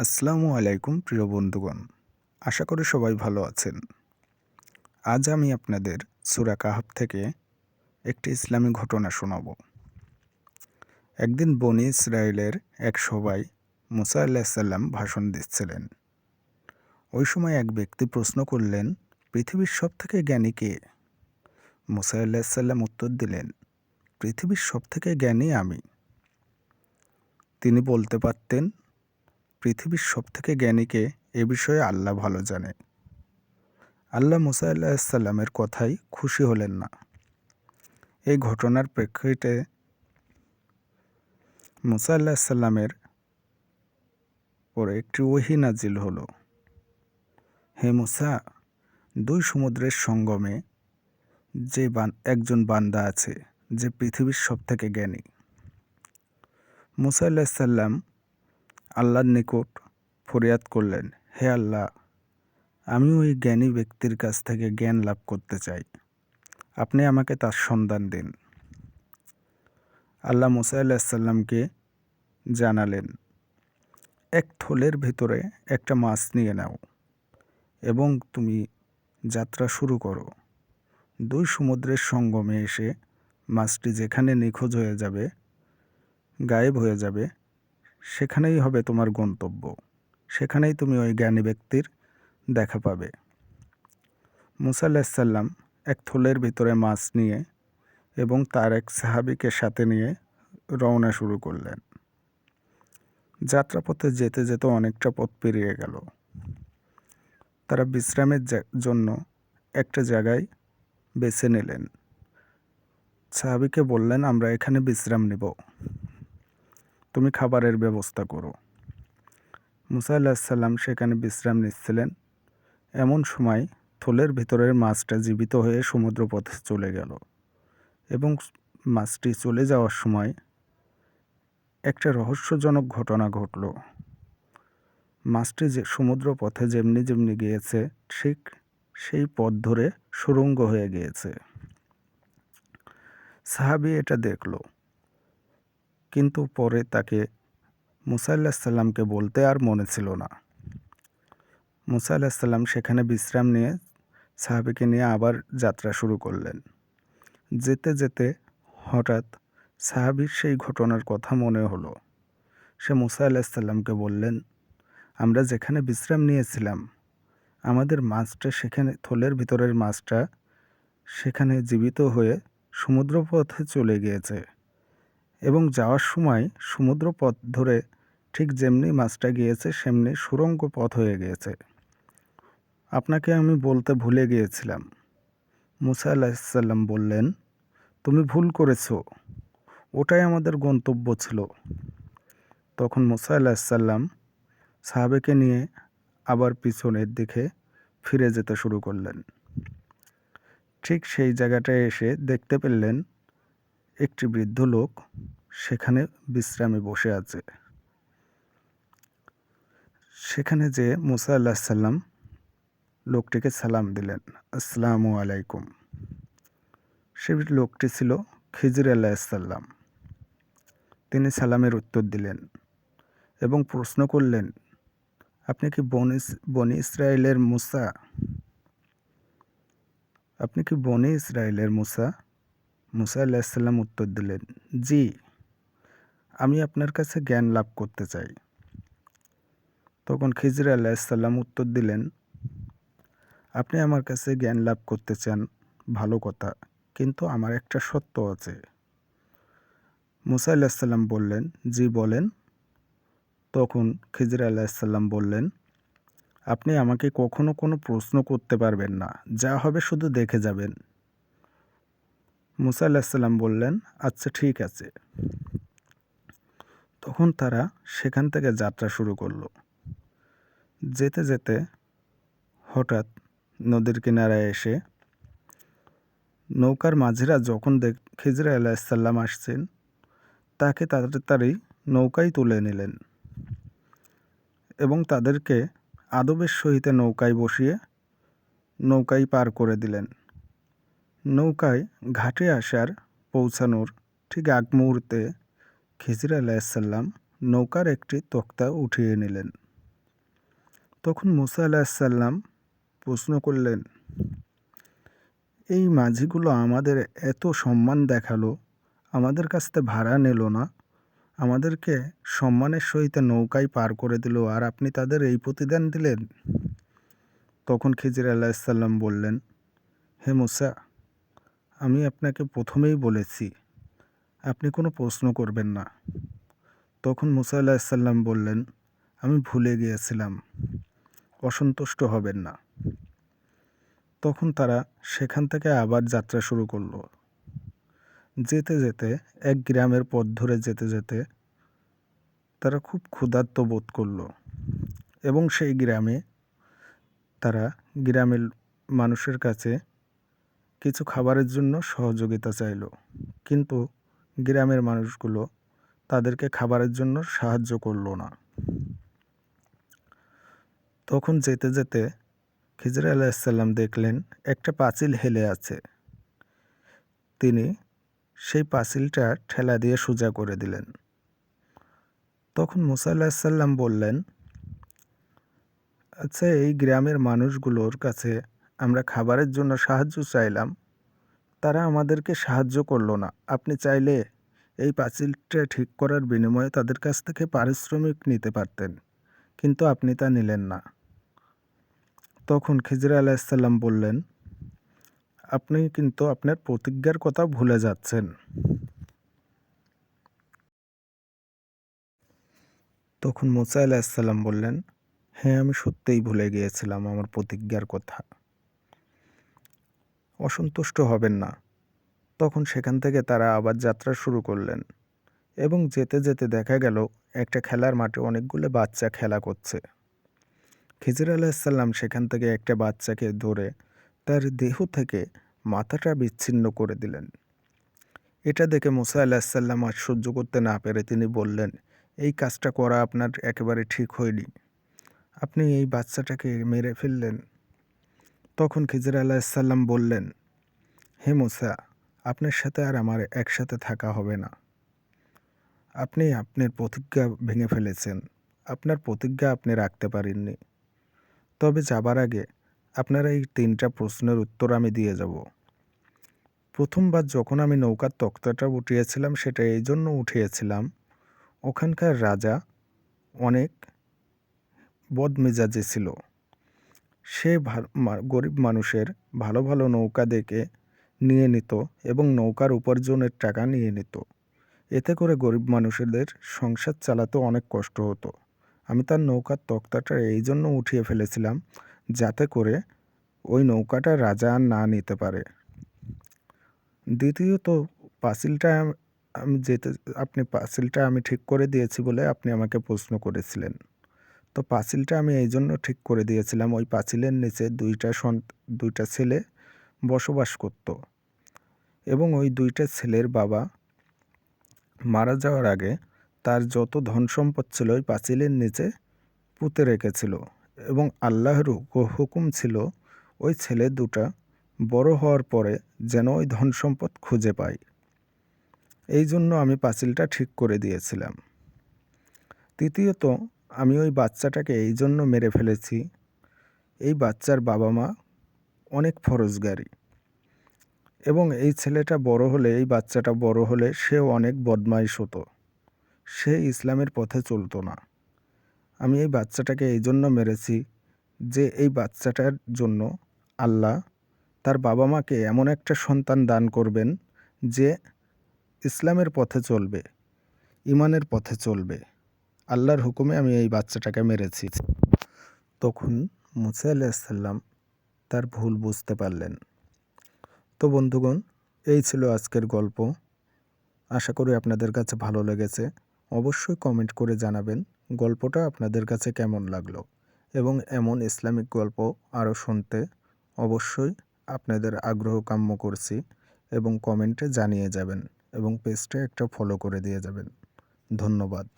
আসসালামু আলাইকুম প্রিয় বন্ধুগণ। আশা করি সবাই ভালো আছেন। আজ আমি আপনাদের সূরা কাহাফ থেকে একটি ইসলামী ঘটনা শোনাব। একদিন বনী ইসরায়েলের এক সভায় মুসা আলাইহিস সালাম ভাষণ দিচ্ছিলেন। ওই সময় এক ব্যক্তি প্রশ্ন করলেন, পৃথিবীর সবথেকে জ্ঞানী কে? মুসা আলাইহিস সালাম উত্তর দিলেন, পৃথিবীর সবথেকে জ্ঞানী আমি। তিনি বলতে পারতেন, পৃথিবীর সবথেকে জ্ঞানীকে এ বিষয়ে আল্লাহ ভালো জানে। আল্লাহ মুসা আলাইহিস সালামের কথায় খুশি হলেন না। এই ঘটনার প্রেক্ষিতে মুসা আলাইহিস সালামের পরে একটি ওহী নাজিল হলো। হে মুসা, দুই সমুদ্রের সঙ্গমে একজন বান্দা আছে যে পৃথিবীর সবথেকে জ্ঞানী। মুসা আলাইহিস সালাম আল্লাহর নিকট ফরিয়াদ করলেন, হে আল্লাহ, আমি ওই জ্ঞানী ব্যক্তির কাছ থেকে জ্ঞান লাভ করতে চাই। আপনি আমাকে তার সন্ধান দিন। আল্লাহ মুসা আলাইহিস সালামকে জানালেন, এক থলের ভিতরে একটা মাছ নিয়ে নাও এবং তুমি যাত্রা শুরু করো। দুই সমুদ্রের সঙ্গমে এসে মাছটি যেখানে নিখোঁজ হয়ে যাবে, গায়েব হয়ে যাবে, সেখানেই হবে তোমার গন্তব্য। সেখানেই তুমি ওই জ্ঞানী ব্যক্তির দেখা পাবে। মুসা আলাইহিস সালাম এক থলের ভিতরে মাছ নিয়ে এবং তার এক সাহাবীকে সাথে নিয়ে রওনা শুরু করলেন। যাত্রাপথে যেতে যেতে অনেকটা পথ পেরিয়ে গেল। তারা বিশ্রামের জন্য একটা জায়গায় বেছে নিলেন। সাহাবীকে বললেন, আমরা এখানে বিশ্রাম নেব, তুমি খাবারের ব্যবস্থা করো। মুসা আলাইহিস সালাম সেখানে বিশ্রাম নিচ্ছিলেন। এমন সময় থলের ভিতরের মাছটা জীবিত হয়ে সমুদ্রপথে চলে গেল এবং মাছটি চলে যাওয়ার সময় একটা রহস্যজনক ঘটনা ঘটল। মাছটি যে সমুদ্রপথে যেমনি যেমনি গিয়েছে, ঠিক সেই পথ ধরে সুড়ঙ্গ হয়ে গিয়েছে। সাহাবী এটা দেখল, কিন্তু পরে তাকে মুসা আলাইহিস সালামকে বলতে আর মনে ছিল না। মুসা আলাইহিস সালাম সেখানে বিশ্রাম নিয়ে সাহাবীকে নিয়ে আবার যাত্রা শুরু করলেন। যেতে যেতে হঠাৎ সাহাবীর সেই ঘটনার কথা মনে হলো। সে মুসা আলাইহিস সালামকে বললেন, আমরা যেখানে বিশ্রাম নিয়েছিলাম, আমাদের মাছটা সেখানে, থলের ভিতরের মাছটা সেখানে জীবিত হয়ে সমুদ্রপথে চলে গিয়েছে এবং যাওয়ার সময় সমুদ্রপথ ধরে ঠিক যেমনি মাছটা গিয়েছে সেমনি সুড়ঙ্গ পথ হয়ে গিয়েছে। আপনাকে আমি বলতে ভুলে গিয়েছিলাম। মুসা আলাইহিস সালাম বললেন, তুমি ভুল করেছো, ওটাই আমাদের গন্তব্য ছিল। তখন মুসা আলাইহিস সালাম সাহাবেকে নিয়ে আবার পিছনের দিকে ফিরে যেতে শুরু করলেন। ঠিক সেই জায়গাটায় এসে দেখতে পেলেন একটি বৃদ্ধ লোক সেখানে বিশ্রামে বসে আছে। সেখানে যে মুসা আলাইহিস সালাম লোকটিকে সালাম দিলেন, আসসালামু আলাইকুম। সে লোকটি ছিল খিজির আলাইহিস সালাম। তিনি সালামের উত্তর দিলেন এবং প্রশ্ন করলেন, আপনি কি বনী ইসরায়েলের মুসা? আপনি কি বনী ইসরায়েলের মুসা? মুসা আলাইহিস সালাম উত্তর দিলেন, জি, আমি আপনার কাছে জ্ঞান লাভ করতে চাই। তখন খিজির আলাইহিস সালাম উত্তর দিলেন, আপনি আমার কাছে জ্ঞান লাভ করতে চান, ভালো কথা, কিন্তু আমার একটা শর্ত আছে। মুসা আলাইহিস সালাম বললেন, জি বলেন। তখন খিজির আলাইহিস সালাম বললেন, আপনি আমাকে কখনো কোনো প্রশ্ন করতে পারবেন না, যা হবে শুধু দেখে যাবেন। মুসা আলাইহিস সালাম বললেন, আচ্ছা ঠিক আছে। তখন তারা সেখান থেকে যাত্রা শুরু করলো। যেতে যেতে হঠাৎ নদীর কিনারায় এসে নৌকার মাঝিরা যখন খিজির আলাইহিস সালাম আসছেন, তাকে তাড়াতাড়ি নৌকায় তুলে নিলেন এবং তাদেরকে আদবের সহিত নৌকায় বসিয়ে নৌকায় পার করে দিলেন। নৌকায় ঘাটে পৌঁছানোর ঠিক আগ মুহূর্তে খিজির আলাইহিস সালাম নৌকার একটি তক্তা উঠিয়ে নিলেন তখন মুসা আলাহিসাল্লাম প্রশ্ন করলেন, এই মাঝিগুলো আমাদের এত সম্মান দেখালো, আমাদের কাছ থেকে ভাড়া নিল না, আমাদেরকে সম্মানের সহিত নৌকায় পার করে দিল, আর আপনি তাদের এই প্রতিদান দিলেন? তখন খিজির আলাহিসাল্লাম বললেন, হে মুসা, আমি আপনাকে প্রথমেই বলেছি আপনি কোনো প্রশ্ন করবেন না। তখন মুসা আলাহিসাল্লাম বললেন, আমি ভুলে গিয়েছিলাম, অসন্তুষ্ট হবেন না। তখন তারা সেখান থেকে আবার যাত্রা শুরু করলো। যেতে যেতে এক গ্রামের পথ ধরে যেতে যেতে তারা খুব ক্ষুধার্ত বোধ করলো এবং সেই গ্রামে তারা গ্রামের মানুষের কাছে কিছু খাবারের জন্য সহযোগিতা চাইল, কিন্তু গ্রামের মানুষগুলো তাদেরকে খাবারের জন্য সাহায্য করলো না। তখন যেতে যেতে খিজির আলাইহিসসালাম দেখলেন একটা পাঁচিল হেলে আছে। তিনি সেই পাঁচিলটা ঠেলা দিয়ে সোজা করে দিলেন। তখন মুসা আলাইহিসসালাম বললেন, আচ্ছা, এই গ্রামের মানুষগুলোর কাছে আমরা খাবারের জন্য সাহায্য চাইলাম, তারা আমাদেরকে সাহায্য করলো না। আপনি চাইলে এই পাঁচিলটা ঠিক করার বিনিময়ে তাদের কাছ থেকে পারিশ্রমিক নিতে পারতেন, কিন্তু আপনি তা নিলেন না। তখন খিজির আলাইহিসসালাম বললেন, আপনি কিন্তু আপনার প্রতিজ্ঞার কথা ভুলে যাচ্ছেন। তখন মুসা আলাইহিসসালাম বললেন, হ্যাঁ, আমি সত্যিই ভুলে গিয়েছিলাম আমার প্রতিজ্ঞার কথা, অসন্তুষ্ট হবেন না। তখন সেখান থেকে তারা আবার যাত্রা শুরু করলেন এবং যেতে যেতে দেখা গেল একটা খেলার মাঠে অনেকগুলো বাচ্চা খেলা করছে। খিজির আলাইহিসসালাম সেখান থেকে একটা বাচ্চাকে ধরে তার দেহ থেকে মাথাটা বিচ্ছিন্ন করে দিলেন। এটা দেখে মুসা আলাইহিসসালাম আর সহ্য করতে না পেরে তিনি বললেন, এই কাজটা করা আপনার একেবারে ঠিক হয়নি, আপনি এই বাচ্চাটাকে মেরে ফেললেন। তখন খিজির আলাইহিসসালাম বললেন, হে মুসা, আপনার সাথে আর আমার একসাথে থাকা হবে না। আপনি আপনার প্রতিজ্ঞা ভেঙে ফেলেছেন, আপনার প্রতিজ্ঞা আপনি রাখতে পারেননি। তবে যাবার আগে আপনার এই 3টা প্রশ্নের উত্তর আমি দিয়ে যাব। প্রথমবার যখন আমি নৌকার তক্তাটা উঠিয়েছিলাম সেটা এই জন্য উঠিয়েছিলাম, ওখানকার রাজা অনেক বদমেজাজি ছিল। সে গরিব মানুষের ভালো ভালো নৌকা দেখে নিয়ে নিত এবং নৌকার উপার্জনের টাকা নিয়ে নিত। এতে করে গরিব মানুষদের সংসার চালাতে অনেক কষ্ট হতো। আমি তার নৌকার তক্তাটা এই জন্য উঠিয়ে ফেলেছিলাম যাতে করে ওই নৌকাটা রাজা আর না নিতে পারে। দ্বিতীয়ত, পাঁচিলটা আপনি পাঁচিলটা আমি ঠিক করে দিয়েছি বলে আপনি আমাকে প্রশ্ন করেছিলেন। তো পাঁচিলটা আমি এই জন্য ঠিক করে দিয়েছিলাম, ওই পাঁচিলের নিচে 2টা ছেলে বসবাস করত এবং ওই 2টা ছেলের বাবা মারা যাওয়ার আগে তার যত ধন সম্পদ ছিল ওই পাঁচিলের নিচে পুঁতে রেখেছিল এবং আল্লাহর হুকুম ছিল ওই ছেলে 2টা বড় হওয়ার পরে যেন ওই ধন সম্পদ খুঁজে পায়। এই জন্য আমি পাঁচিলটা ঠিক করে দিয়েছিলাম। তৃতীয়ত, আমি ওই বাচ্চাটাকে এই জন্য মেরে ফেলেছি, এই বাচ্চার বাবা মা অনেক ফরজগারি এবং এই ছেলেটা বড় হলে, এই বাচ্চাটা বড় হলে সেও অনেক বদমাইশ হতো, সে ইসলামের পথে চলতো না। আমি এই বাচ্চাটাকে এই জন্য মেরেছি যে এই বাচ্চাটার জন্য আল্লাহ তার বাবা মাকে এমন একটা সন্তান দান করবেন যে ইসলামের পথে চলবে, ইমানের পথে চলবে। আল্লাহর হুকুমে আমি এই বাচ্চাটাকে মেরেছি। তখন মুসা আলাইহিসসালাম তার ভুল বুঝতে পারলেন। তো বন্ধুগণ, এই ছিল আজকের গল্প। আশা করি আপনাদের কাছে ভালো লেগেছে। অবশ্যই কমেন্ট করে জানাবেন গল্পটা আপনাদের কাছে কেমন লাগলো এবং এমন ইসলামিক গল্প আরও শুনতে অবশ্যই আপনাদের আগ্রহ কাম্য করছি এবং কমেন্টে জানিয়ে যাবেন এবং পেজটা একটা ফলো করে দিয়ে যাবেন। ধন্যবাদ।